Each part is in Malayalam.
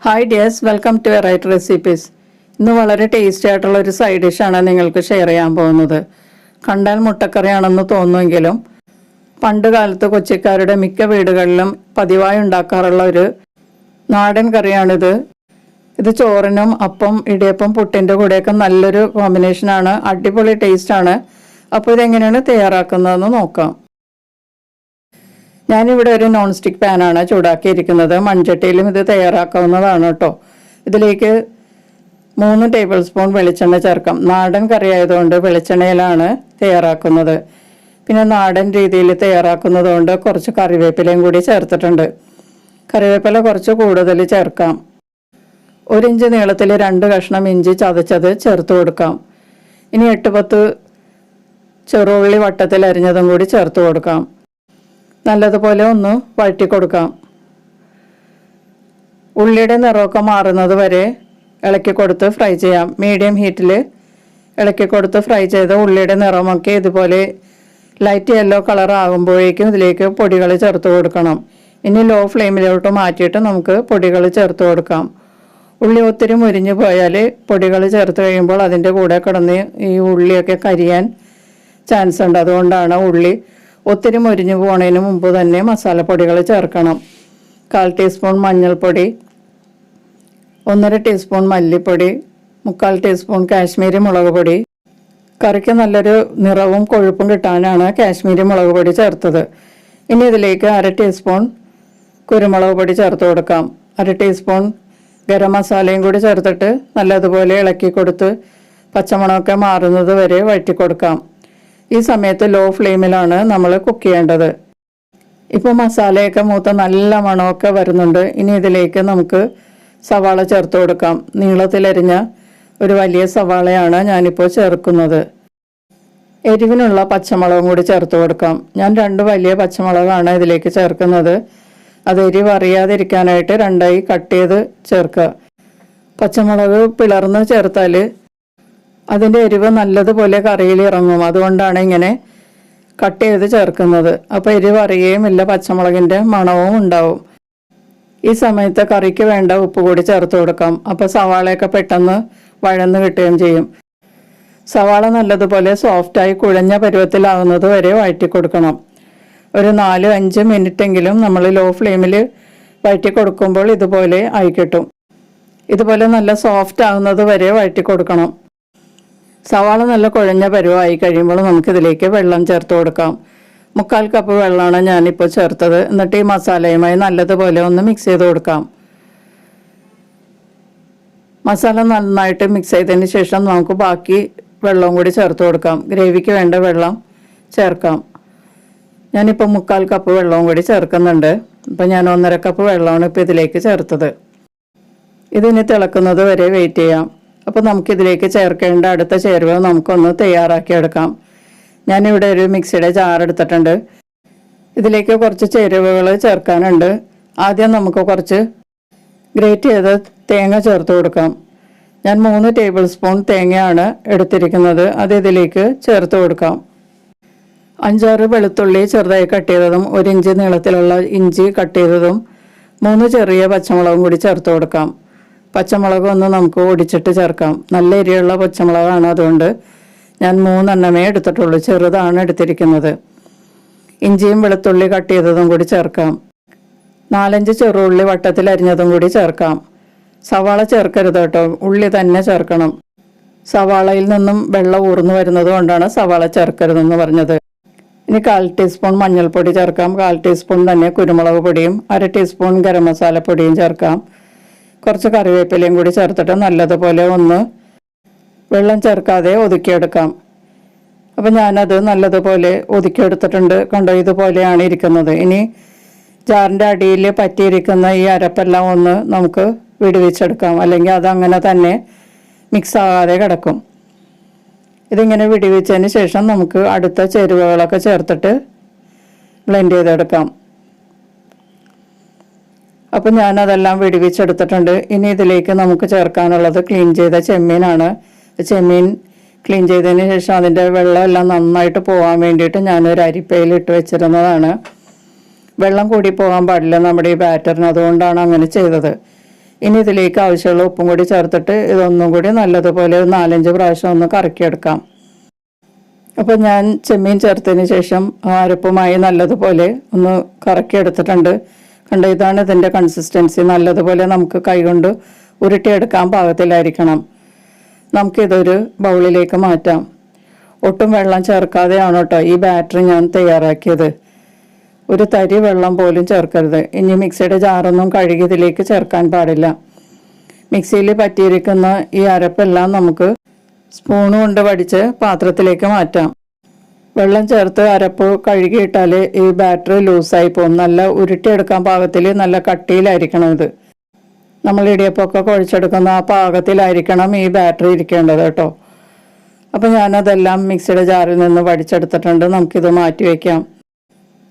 Hi dears, welcome to right recipes. ഇന്ന് വളരെ ടേസ്റ്റി ആയിട്ടുള്ള ഒരു സൈഡ് ഡിഷാണ് നിങ്ങൾക്ക് ഷെയർ ചെയ്യാൻ പോകുന്നത്. കണ്ടാൽ മുട്ടക്കറിയാണെന്ന് തോന്നുമെങ്കിലും പണ്ട് കാലത്ത് കൊച്ചിക്കാരുടെ മിക്ക വീടുകളിലും പതിവായി ഉണ്ടാക്കാറുള്ള ഒരു നാടൻ കറിയാണിത്. ഇത് ചോറിനും അപ്പം, ഇടിയപ്പം, പുട്ടിൻ്റെ കൂടെയൊക്കെ നല്ലൊരു കോമ്പിനേഷനാണ്. അടിപൊളി ടേസ്റ്റാണ്. അപ്പോൾ ഇതെങ്ങനെയാണ് തയ്യാറാക്കുന്നതെന്ന് നോക്കാം. ഞാനിവിടെ ഒരു നോൺ സ്റ്റിക്ക് പാനാണ് ചൂടാക്കിയിരിക്കുന്നത്. മൺചട്ടിയിലും ഇത് തയ്യാറാക്കാവുന്നതാണ് കേട്ടോ. ഇതിലേക്ക് 3 ടേബിൾ സ്പൂൺ വെളിച്ചെണ്ണ ചേർക്കാം. നാടൻ കറി ആയതുകൊണ്ട് വെളിച്ചെണ്ണയിലാണ് തയ്യാറാക്കുന്നത്. പിന്നെ നാടൻ രീതിയിൽ തയ്യാറാക്കുന്നത് കൊണ്ട് കുറച്ച് കറിവേപ്പിലയും കൂടി ചേർത്തിട്ടുണ്ട്. കറിവേപ്പില കുറച്ച് കൂടുതൽ ചേർക്കാം. 1 ഇഞ്ച് നീളത്തിൽ 2 കഷ്ണം ഇഞ്ചി ചതച്ചത് ചേർത്ത് കൊടുക്കാം. ഇനി 8-10 ചെറുള്ളി വട്ടത്തിൽ അരിഞ്ഞതും കൂടി ചേർത്ത് കൊടുക്കാം. നല്ലതുപോലെ ഒന്ന് വഴറ്റി കൊടുക്കാം. ഉള്ളിയുടെ നിറമൊക്കെ മാറുന്നത് വരെ ഇളക്കി കൊടുത്ത് ഫ്രൈ ചെയ്യാം. മീഡിയം ഹീറ്റിൽ ഇളക്കി കൊടുത്ത് ഫ്രൈ ചെയ്ത് ഉള്ളിയുടെ നിറമൊക്കെ ഇതുപോലെ ലൈറ്റ് യെല്ലോ കളർ ആകുമ്പോഴേക്കും ഇതിലേക്ക് പൊടികൾ ചേർത്ത് കൊടുക്കണം. ഇനി ലോ ഫ്ലെയിമിലോട്ട് മാറ്റിയിട്ട് നമുക്ക് പൊടികൾ ചേർത്ത് കൊടുക്കാം. ഉള്ളി ഒത്തിരി മുരിഞ്ഞു പോയാൽ പൊടികൾ ചേർത്ത് കഴിയുമ്പോൾ അതിൻ്റെ കൂടെ കിടന്ന് ഈ ഉള്ളിയൊക്കെ കരിയാൻ ചാൻസ് ഉണ്ട്. അതുകൊണ്ടാണ് ഉള്ളി ഒത്തിരി മുരിഞ്ഞു പോകുന്നതിന് മുമ്പ് തന്നെ മസാലപ്പൊടികൾ ചേർക്കണം. 1/4 ടീസ്പൂൺ മഞ്ഞൾപ്പൊടി, 1.5 ടീസ്പൂൺ മല്ലിപ്പൊടി, 3/4 ടീസ്പൂൺ കാശ്മീരി മുളക് പൊടി. കറിക്ക് നല്ലൊരു നിറവും കൊഴുപ്പും കിട്ടാനാണ് കാശ്മീരി മുളക് പൊടി ചേർത്തത്. ഇനി ഇതിലേക്ക് 1/2 ടീസ്പൂൺ കുരുമുളക് പൊടി ചേർത്ത് കൊടുക്കാം. 1/2 ടീസ്പൂൺ ഗരം മസാലയും കൂടി ചേർത്തിട്ട് നല്ലതുപോലെ ഇളക്കി കൊടുത്ത് പച്ചമണമൊക്കെ മാറുന്നത് വരെ വഴറ്റി കൊടുക്കാം. ഈ സമയത്ത് ലോ ഫ്ലെയിമിലാണ് നമ്മൾ കുക്ക് ചെയ്യേണ്ടത്. ഇപ്പോൾ മസാലയൊക്കെ മൂത്ത നല്ല മണമൊക്കെ വരുന്നുണ്ട്. ഇനി ഇതിലേക്ക് നമുക്ക് സവാള ചേർത്ത് കൊടുക്കാം. നീളത്തിലരിഞ്ഞ ഒരു വലിയ സവാളയാണ് ഞാനിപ്പോൾ ചേർക്കുന്നത്. എരിവിനുള്ള പച്ചമുളകും കൂടി ചേർത്ത് കൊടുക്കാം. ഞാൻ 2 വലിയ പച്ചമുളകാണ് ഇതിലേക്ക് ചേർക്കുന്നത്. അത് എരിവ് അറിയാതിരിക്കാനായിട്ട് 2ആയി കട്ട് ചെയ്ത് ചേർക്കുക. പച്ചമുളക് പിളർന്ന് ചേർത്താൽ അതിൻ്റെ എരിവ് നല്ലതുപോലെ കറിയിൽ ഇറങ്ങും. അതുകൊണ്ടാണ് ഇങ്ങനെ കട്ട് ചെയ്ത് ചേർക്കുന്നത്. അപ്പോൾ എരിവ് അറിയുകയുമില്ല, പച്ചമുളകിൻ്റെ മണവും ഉണ്ടാവും. ഈ സമയത്ത് കറിക്ക് വേണ്ട ഉപ്പ് കൂടി ചേർത്ത് കൊടുക്കാം. അപ്പോൾ സവാളയൊക്കെ പെട്ടെന്ന് വഴന്ന് കിട്ടുകയും ചെയ്യും. സവാള നല്ലതുപോലെ സോഫ്റ്റായി കുഴഞ്ഞ പരുവത്തിലാവുന്നത് വരെ വഴറ്റി കൊടുക്കണം. ഒരു 4-5 മിനിറ്റെങ്കിലും നമ്മൾ ലോ ഫ്ലെയിമിൽ വഴറ്റി കൊടുക്കുമ്പോൾ ഇതുപോലെ ആയി കിട്ടും. ഇതുപോലെ നല്ല സോഫ്റ്റ് ആവുന്നത് വരെ വഴറ്റി കൊടുക്കണം. സവാള നല്ല കുഴഞ്ഞ പരുവമായി കഴിയുമ്പോൾ നമുക്കിതിലേക്ക് വെള്ളം ചേർത്ത് കൊടുക്കാം. 3/4 കപ്പ് വെള്ളമാണ് ഞാനിപ്പോൾ ചേർത്തത്. എന്നിട്ട് ഈ മസാലയുമായി നല്ലതുപോലെ ഒന്ന് മിക്സ് ചെയ്ത് കൊടുക്കാം. മസാല നന്നായിട്ട് മിക്സ് ചെയ്തതിന് ശേഷം നമുക്ക് ബാക്കി വെള്ളവും കൂടി ചേർത്ത് കൊടുക്കാം. ഗ്രേവിക്ക് വേണ്ട വെള്ളം ചേർക്കാം. ഞാനിപ്പോൾ 3/4 കപ്പ് വെള്ളവും കൂടി ചേർക്കുന്നുണ്ട്. ഇപ്പം ഞാൻ 1.5 കപ്പ് വെള്ളമാണ് ഇപ്പോൾ ഇതിലേക്ക് ചേർത്തത്. ഇതിന് തിളക്കുന്നത് വരെ വെയിറ്റ് ചെയ്യാം. അപ്പോൾ നമുക്കിതിലേക്ക് ചേർക്കേണ്ട അടുത്ത ചേരുവ നമുക്കൊന്ന് തയ്യാറാക്കിയെടുക്കാം. ഞാനിവിടെ ഒരു മിക്സിയുടെ ജാർ എടുത്തിട്ടുണ്ട്. ഇതിലേക്ക് കുറച്ച് ചേരുവകൾ ചേർക്കാനുണ്ട്. ആദ്യം നമുക്ക് കുറച്ച് ഗ്രേറ്റ് ചെയ്ത തേങ്ങ ചേർത്ത് കൊടുക്കാം. ഞാൻ 3 ടേബിൾ സ്പൂൺ തേങ്ങയാണ് എടുത്തിരിക്കുന്നത്. അത് ഇതിലേക്ക് ചേർത്ത് കൊടുക്കാം. 5-6 വെളുത്തുള്ളി ചെറുതായി കട്ട് ചെയ്തതും 1 ഇഞ്ച് നീളത്തിലുള്ള ഇഞ്ചി കട്ട് ചെയ്തതും 3 ചെറിയ പച്ചമുളകും കൂടി ചേർത്ത് കൊടുക്കാം. പച്ചമുളക് ഒന്ന് നമുക്ക് ഒടിച്ചിട്ട് ചേർക്കാം. നല്ല എരിയുള്ള പച്ചമുളകാണ്, അതുകൊണ്ട് ഞാൻ 3 എണ്ണമേ എടുത്തിട്ടുള്ളൂ. ചെറുതാണ് എടുത്തിരിക്കുന്നത്. ഇഞ്ചിയും വെളുത്തുള്ളി കട്ട് ചെയ്തതും കൂടി ചേർക്കാം. 4-5 ചെറുള്ളി വട്ടത്തിൽ അരിഞ്ഞതും കൂടി ചേർക്കാം. സവാള ചേർക്കരുത് കേട്ടോ, ഉള്ളി തന്നെ ചേർക്കണം. സവാളയിൽ നിന്നും വെള്ളം ഊർന്നു വരുന്നത് കൊണ്ടാണ് സവാള ചേർക്കരുതെന്ന് പറഞ്ഞത്. ഇനി 1/4 ടീസ്പൂൺ മഞ്ഞൾപ്പൊടി ചേർക്കാം. 1/4 ടീസ്പൂൺ തന്നെ കുരുമുളക് പൊടിയും 1/2 ടീസ്പൂൺ ഗരം മസാല പൊടിയും ചേർക്കാം. കുറച്ച് കറിവേപ്പിലയും കൂടി ചേർത്തിട്ട് നല്ലതുപോലെ ഒന്ന് വെള്ളം ചേർക്കാതെ ഒതുക്കിയെടുക്കാം. അപ്പം ഞാനത് നല്ലതുപോലെ ഒതുക്കിയെടുത്തിട്ടുണ്ട്. കണ്ടോ, ഇതുപോലെയാണ് ഇരിക്കുന്നത്. ഇനി ജാറിൻ്റെ അടിയിൽ പറ്റിയിരിക്കുന്ന ഈ അരപ്പെല്ലാം ഒന്ന് നമുക്ക് വിടുവിച്ചെടുക്കാം. അല്ലെങ്കിൽ അതങ്ങനെ തന്നെ മിക്സ് ആകാതെ കിടക്കും. ഇതിങ്ങനെ വിടുവിച്ചതിന് ശേഷം നമുക്ക് അടുത്ത ചേരുവകളൊക്കെ ചേർത്തിട്ട് ബ്ലെൻഡ് ചെയ്തെടുക്കാം. അപ്പം ഞാനതെല്ലാം വിടുവിച്ചെടുത്തിട്ടുണ്ട്. ഇനി ഇതിലേക്ക് നമുക്ക് ചേർക്കാനുള്ളത് ക്ലീൻ ചെയ്ത ചെമ്മീനാണ്. ചെമ്മീൻ ക്ലീൻ ചെയ്തതിന് ശേഷം അതിൻ്റെ വെള്ളമെല്ലാം നന്നായിട്ട് പോകാൻ വേണ്ടിയിട്ട് ഞാനൊരു അരിപ്പയിൽ ഇട്ട് വെച്ചിരുന്നതാണ്. വെള്ളം കൂടി പോകാൻ പാടില്ല നമ്മുടെ ഈ ബാറ്ററിന്, അതുകൊണ്ടാണ് അങ്ങനെ ചെയ്തത്. ഇനി ഇതിലേക്ക് ആവശ്യമുള്ള ഉപ്പും കൂടി ചേർത്തിട്ട് ഇതൊന്നും കൂടി നല്ലതുപോലെ 4-5 പ്രാവശ്യം ഒന്ന് കറക്കിയെടുക്കാം. അപ്പോൾ ഞാൻ ചെമ്മീൻ ചേർത്തതിന് ശേഷം അരപ്പുമായി നല്ലതുപോലെ ഒന്ന് കറക്കിയെടുത്തിട്ടുണ്ട്. കണ്ടോ, ഇതാണ് ഇതിൻ്റെ കൺസിസ്റ്റൻസി. നല്ലതുപോലെ നമുക്ക് കൈകൊണ്ട് ഉരുട്ടിയെടുക്കാൻ പാകത്തിലായിരിക്കണം. നമുക്കിതൊരു ബൗളിലേക്ക് മാറ്റാം. ഒട്ടും വെള്ളം ചേർക്കാതെയാണ് കേട്ടോ ഈ ബാറ്ററി ഞാൻ തയ്യാറാക്കിയത്. ഒരു തരി വെള്ളം പോലും ചേർക്കരുത്. ഇനി മിക്സിയുടെ ജാറൊന്നും കഴുകി ഇതിലേക്ക് ചേർക്കാൻ പാടില്ല. മിക്സിയിൽ പറ്റിയിരിക്കുന്ന ഈ അരപ്പെല്ലാം നമുക്ക് സ്പൂണ് കൊണ്ട് വടിച്ച് പാത്രത്തിലേക്ക് മാറ്റാം. വെള്ളം ചേർത്ത് അരപ്പ് കഴുകിയിട്ടാൽ ഈ ബാറ്ററി ലൂസായി പോകും. നല്ല ഉരുട്ടിയെടുക്കാൻ പാകത്തിൽ നല്ല കട്ടിയിലായിരിക്കണം ഇത്. നമ്മൾ ഇടിയപ്പമൊക്കെ കുഴച്ചെടുക്കുന്ന ആ പാകത്തിലായിരിക്കണം ഈ ബാറ്ററി ഇരിക്കേണ്ടത് കേട്ടോ. അപ്പോൾ ഞാനതെല്ലാം മിക്സിയുടെ ജാറിൽ നിന്ന് വടിച്ചെടുത്തിട്ടുണ്ട്. നമുക്കിത് മാറ്റി വയ്ക്കാം.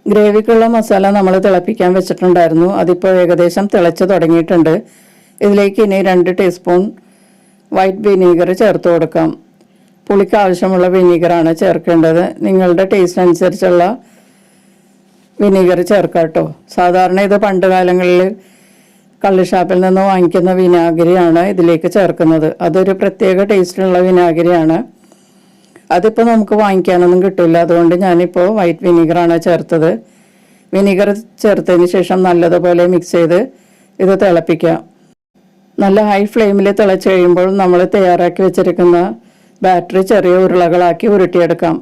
ഗ്രേവിക്കുള്ള മസാല നമ്മൾ തിളപ്പിക്കാൻ വെച്ചിട്ടുണ്ടായിരുന്നു. അതിപ്പോൾ ഏകദേശം തിളച്ച് തുടങ്ങിയിട്ടുണ്ട്. ഇതിലേക്ക് ഇനി 2 ടീസ്പൂൺ വൈറ്റ് വിനീഗർ ചേർത്ത് കൊടുക്കാം. പുളിക്ക് ആവശ്യമുള്ള വിനീഗറാണ് ചേർക്കേണ്ടത്. നിങ്ങളുടെ ടേസ്റ്റ് അനുസരിച്ചുള്ള വിനീഗർ ചേർക്കാം കേട്ടോ. സാധാരണ ഇത് പണ്ട് കാലങ്ങളിൽ കള്ളുഷാപ്പിൽ നിന്ന് വാങ്ങിക്കുന്ന വിനാഗിരിയാണ് ഇതിലേക്ക് ചേർക്കുന്നത്. അതൊരു പ്രത്യേക ടേസ്റ്റിലുള്ള വിനാഗിരിയാണ്. അതിപ്പോൾ നമുക്ക് വാങ്ങിക്കാനൊന്നും കിട്ടില്ല. അതുകൊണ്ട് ഞാനിപ്പോൾ വൈറ്റ് വിനീഗറാണ് ചേർത്തത്. വിനീഗർ ചേർത്തതിന് ശേഷം നല്ലതുപോലെ മിക്സ് ചെയ്ത് ഇത് തിളപ്പിക്കാം. നല്ല ഹൈ ഫ്ലെയിമിൽ തിളച്ച് കഴിയുമ്പോൾ നമ്മൾ തയ്യാറാക്കി വെച്ചിരിക്കുന്ന ബാറ്ററി ചെറിയ ഉരുളകളാക്കി ഉരുട്ടിയെടുക്കാം.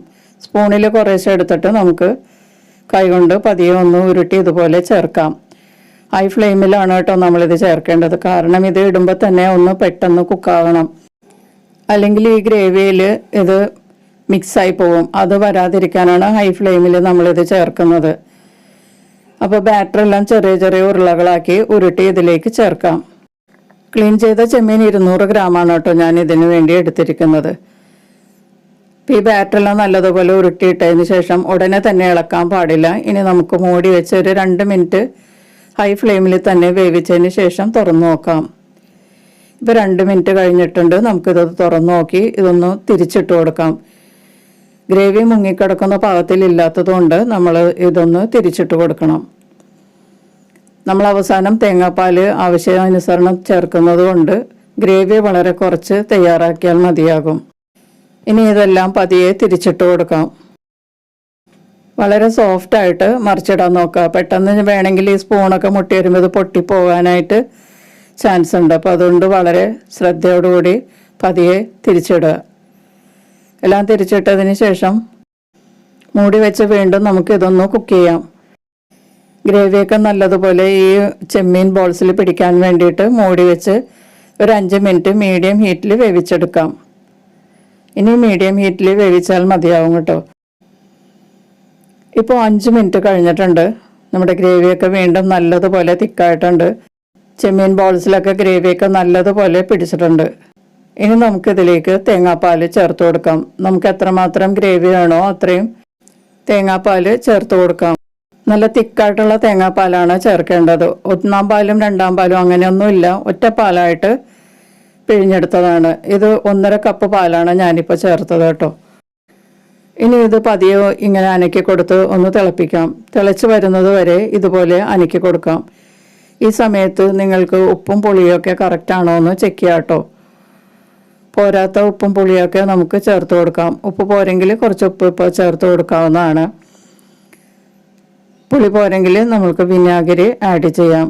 സ്പൂണിൽ കുറേശ്ശെ എടുത്തിട്ട് നമുക്ക് കൈകൊണ്ട് പതിയെ ഒന്ന് ഉരുട്ടി ഇതുപോലെ ചേർക്കാം. ഹൈ ഫ്ലെയിമിലാണ് കേട്ടോ നമ്മളിത് ചേർക്കേണ്ടത്. കാരണം ഇത് ഇടുമ്പോൾ തന്നെ ഒന്ന് പെട്ടെന്ന് കുക്കാവണം. അല്ലെങ്കിൽ ഈ ഗ്രേവിയിൽ ഇത് മിക്സായി പോവും. അത് വരാതിരിക്കാനാണ് ഹൈ ഫ്ലെയിമിൽ നമ്മളിത് ചേർക്കുന്നത്. അപ്പോൾ ബാറ്ററെല്ലാം ചെറിയ ചെറിയ ഉരുളകളാക്കി ഉരുട്ടി ഇതിലേക്ക് ചേർക്കാം. ക്ലീൻ ചെയ്ത ചെമ്മീൻ 200 ഗ്രാമാണ് കേട്ടോ ഞാൻ ഇതിനു വേണ്ടി എടുത്തിരിക്കുന്നത്. ഈ ബാറ്ററെല്ലാം നല്ലതുപോലെ ഉരുട്ടിയിട്ടതിന് ശേഷം ഉടനെ തന്നെ ഇളക്കാൻ പാടില്ല. ഇനി നമുക്ക് മൂടി വെച്ച് ഒരു 2 മിനിറ്റ് ഹൈ ഫ്ലെയിമിൽ തന്നെ വേവിച്ചതിന് ശേഷം തുറന്നു നോക്കാം. ഇപ്പോൾ 2 മിനിറ്റ് കഴിഞ്ഞിട്ടുണ്ട്. നമുക്കിത് തുറന്നു നോക്കി ഇതൊന്ന് തിരിച്ചിട്ട് കൊടുക്കാം. ഗ്രേവി മുങ്ങിക്കിടക്കുന്ന പാകത്തിലില്ലാത്തതുകൊണ്ട് നമ്മൾ ഇതൊന്ന് തിരിച്ചിട്ട് കൊടുക്കണം. നമ്മൾ അവസാനം തേങ്ങാപ്പാൽ ആവശ്യാനുസരണം ചേർക്കുന്നത് കൊണ്ട് ഗ്രേവി വളരെ കുറച്ച് തയ്യാറാക്കിയാൽ മതിയാകും. ഇനി ഇതെല്ലാം പതിയെ തിരിച്ചിട്ട് കൊടുക്കാം. വളരെ സോഫ്റ്റായിട്ട് മറിച്ചിടാൻ നോക്കുക. പെട്ടെന്ന് വേണമെങ്കിൽ ഈ സ്പൂണൊക്കെ മുട്ടി വരുമ്പോൾ ഇത് പൊട്ടിപ്പോകാനായിട്ട് ചാൻസ് ഉണ്ട്. അപ്പോൾ അതുകൊണ്ട് വളരെ ശ്രദ്ധയോടുകൂടി പതിയെ തിരിച്ചിടുക. എല്ലാം തിരിച്ചിട്ടതിന് ശേഷം മൂടി വെച്ച് വീണ്ടും നമുക്ക് ഇതൊന്ന് കുക്ക് ചെയ്യാം. ഗ്രേവിയൊക്കെ നല്ലതുപോലെ ഈ ചെമ്മീൻ ബോൾസിൽ പിടിക്കാൻ വേണ്ടിയിട്ട് മൂടി വെച്ച് ഒരു 5 മിനിറ്റ് മീഡിയം ഹീറ്റിൽ വേവിച്ചെടുക്കാം. ഇനി മീഡിയം ഹീറ്റിൽ വേവിച്ചാൽ മതിയാവും കേട്ടോ. ഇപ്പോൾ 5 മിനിറ്റ് കഴിഞ്ഞിട്ടുണ്ട്. നമ്മുടെ ഗ്രേവിയൊക്കെ വീണ്ടും നല്ലതുപോലെ തിക്കായിട്ടുണ്ട്. ചെമ്മീൻ ബോൾസിലൊക്കെ ഗ്രേവിയൊക്കെ നല്ലതുപോലെ പിടിച്ചിട്ടുണ്ട്. ഇനി നമുക്കിതിലേക്ക് തേങ്ങാപ്പാൽ ചേർത്ത് കൊടുക്കാം. നമുക്ക് എത്രമാത്രം ഗ്രേവി വേണോ അത്രയും തേങ്ങാപ്പാൽ ചേർത്ത് കൊടുക്കാം. നല്ല തിക്കായിട്ടുള്ള തേങ്ങാപ്പാലാണ് ചേർക്കേണ്ടത്. 1-ാം പാലും 2-ാം പാലും അങ്ങനെയൊന്നുമില്ല. ഒറ്റപ്പാലായിട്ട് പിഴിഞ്ഞെടുത്തതാണ്. ഇത് 1.5 കപ്പ് പാലാണ് ഞാനിപ്പോൾ ചേർത്തത് കേട്ടോ. ഇനി ഇത് പതിയെ ഇങ്ങനെ അനക്കി കൊടുത്ത് ഒന്ന് തിളപ്പിക്കാം. തിളച്ച് വരുന്നത് വരെ ഇതുപോലെ അനക്കി കൊടുക്കാം. ഈ സമയത്ത് നിങ്ങൾക്ക് ഉപ്പും പുളിയൊക്കെ കറക്റ്റാണോ എന്ന് ചെക്ക് ചെയ്യാം കേട്ടോ. പോരാത്ത ഉപ്പും പുളിയൊക്കെ നമുക്ക് ചേർത്ത് കൊടുക്കാം. ഉപ്പ് പോരെങ്കിൽ കുറച്ച് ഉപ്പ് ഇപ്പോൾ ചേർത്ത് കൊടുക്കാവുന്നതാണ്. പുളി പോരെങ്കിൽ നമുക്ക് വിനാഗിരി ആഡ് ചെയ്യാം.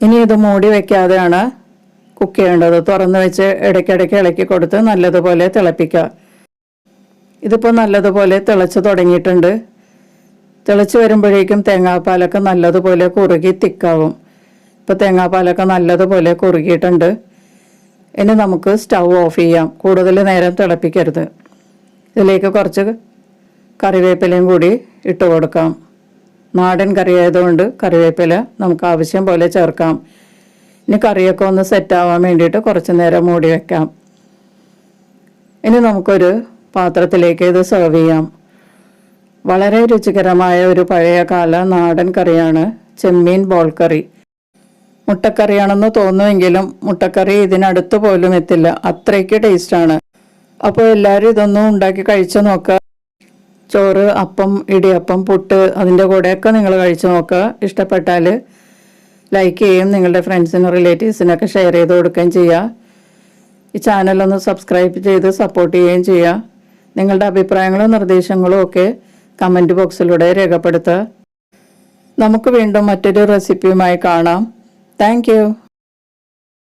ഇനി ഇത് മൂടി വയ്ക്കാതെയാണ് കുക്ക് ചെയ്യേണ്ടത്. തുറന്ന് വെച്ച് ഇടയ്ക്കിടയ്ക്ക് ഇളക്കി കൊടുത്ത് നല്ലതുപോലെ തിളപ്പിക്കുക. ഇതിപ്പോൾ നല്ലതുപോലെ തിളച്ച് തുടങ്ങിയിട്ടുണ്ട്. തിളച്ച് വരുമ്പോഴേക്കും തേങ്ങാപ്പാലൊക്കെ നല്ലതുപോലെ കുറുകി തിക്കാവും. ഇപ്പോൾ തേങ്ങാപ്പാലൊക്കെ നല്ലതുപോലെ കുറുകിയിട്ടുണ്ട്. ഇനി നമുക്ക് സ്റ്റൗ ഓഫ് ചെയ്യാം. കൂടുതൽ നേരം തിളപ്പിക്കരുത്. ഇതിലേക്ക് കുറച്ച് കറിവേപ്പിലയും കൂടി ഇട്ട് കൊടുക്കാം. നാടൻ കറി ആയതുകൊണ്ട് കറിവേപ്പില നമുക്ക് ആവശ്യം പോലെ ചേർക്കാം. ഇനി കറിയൊക്കെ ഒന്ന് സെറ്റാവാൻ വേണ്ടിയിട്ട് കുറച്ച് നേരം മൂടി വയ്ക്കാം. ഇനി നമുക്കൊരു പാത്രത്തിലേക്ക് ഇത് സെർവ് ചെയ്യാം. വളരെ രുചികരമായ ഒരു പഴയകാല നാടൻ കറിയാണ് ചെമ്മീൻ ബോൾ കറി. മുട്ടക്കറിയാണെന്ന് തോന്നുമെങ്കിലും മുട്ടക്കറി ഇതിനടുത്ത് പോലും എത്തില്ല. അത്രയ്ക്ക് ടേസ്റ്റാണ്. അപ്പോൾ എല്ലാവരും ഇതൊന്നും ഉണ്ടാക്കി കഴിച്ചു നോക്കുക. ചോറ്, അപ്പം, ഇടിയപ്പം, പുട്ട് അതിൻ്റെ കൂടെയൊക്കെ നിങ്ങൾ കഴിച്ചു നോക്കുക. ഇഷ്ടപ്പെട്ടാൽ ലൈക്ക് ചെയ്യുകയും നിങ്ങളുടെ ഫ്രണ്ട്സിനും റിലേറ്റീവ്സിനൊക്കെ ഷെയർ ചെയ്ത് കൊടുക്കുകയും ചെയ്യുക. ഈ ചാനലൊന്ന് സബ്സ്ക്രൈബ് ചെയ്ത് സപ്പോർട്ട് ചെയ്യുകയും ചെയ്യുക. നിങ്ങളുടെ അഭിപ്രായങ്ങളും നിർദ്ദേശങ്ങളും ഒക്കെ കമൻറ്റ് ബോക്സിലൂടെ രേഖപ്പെടുത്തുക. നമുക്ക് വീണ്ടും മറ്റൊരു റെസിപ്പിയുമായി കാണാം. താങ്ക്